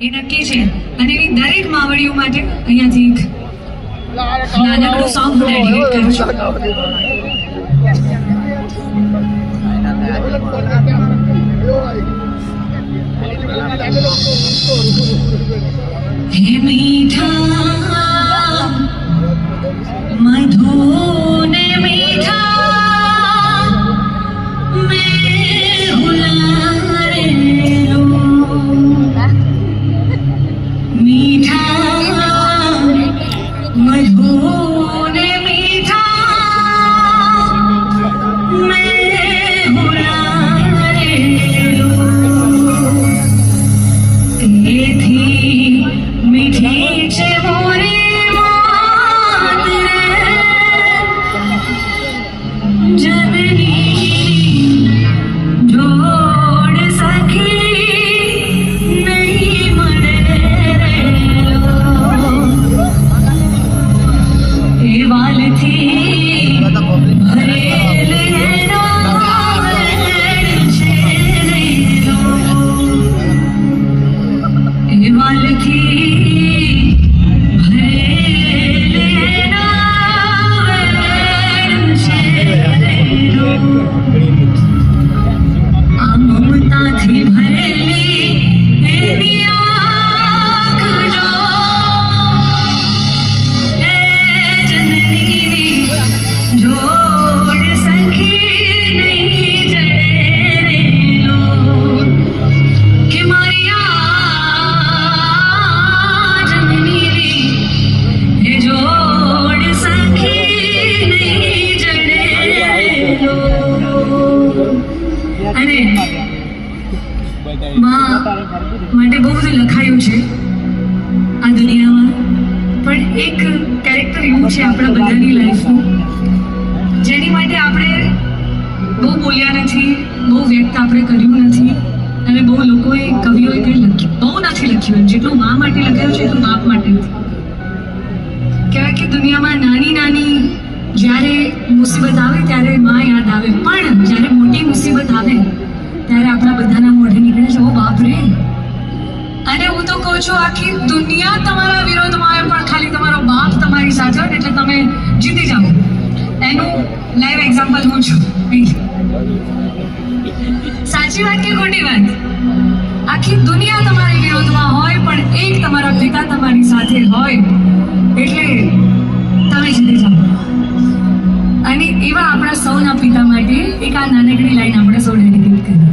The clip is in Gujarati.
એ નક્કી છે. અને એવી દરેક માવડીઓ માટે અહીંયાથી એક નાનકડું સોંગ હું ડેડિકેટ કરું છું. હે મીઠા મધુર ને મીઠા મેં હુલારેલો મીઠા મધુર ને મીઠા મેં હુલારેલો તેથી મીઠી છે મોરી વાત રે જનની જોડ સખી નહીં મળે રેલો એ વાલથી ભરેલ એનો વેણ છે રેલો એ વાલથી ભરેલ એનો વેણ છે રેલો આ મમતાથી ભરેલી એની આંખ જો એ જનની જોડ સખી નહીં જડે રેલો કે મારી આ જનની એ જોડ સખી નહીં જડે રેલો. અને માં માટે બહુ બધું લખાયું છે આ દુનિયામાં, પણ એક કેરેક્ટર એવું છે આપણા બધાની લાઈફનું જેની માટે આપણે બહુ બોલ્યા નથી, બહુ વ્યક્ત આપણે કર્યું નથી, અને બહુ લોકોએ કવિઓએ કંઈ લખ્યું બહુ નથી લખ્યું. જેટલું મા માટે લખાયું છે એટલું બાપ માટે નથી. કહેવાય કે દુનિયામાં નાની નાની જ્યારે મુસીબત આવે ત્યારે માં યાદ આવે, પણ જ્યારે મોટી મુસીબત આવે ત્યારે આપણા બધાના મોઢે નીકળે છે ઓ બાપ રે. અને હું તો કહું છું આખી દુનિયા તમારા વિરોધમાં આવે પણ ખાલી તમારો બાપ તમારી સાથે હોય ને એટલે તમે જીતી જાઓ. એનું લાઈવ એક્ઝામ્પલ હું છું. સાચી વાત કે ખોટી વાત? આખી દુનિયા તમારી વિરોધમાં હોય પણ એક તમારા પિતા તમારી સાથે હોય એટલે તમે જીતી જાઓ. અને એવા આપણા સૌના પિતા માટે એક આ નાનકડી લાઈન આપણે સૌ ડેડિકેટ કરીએ.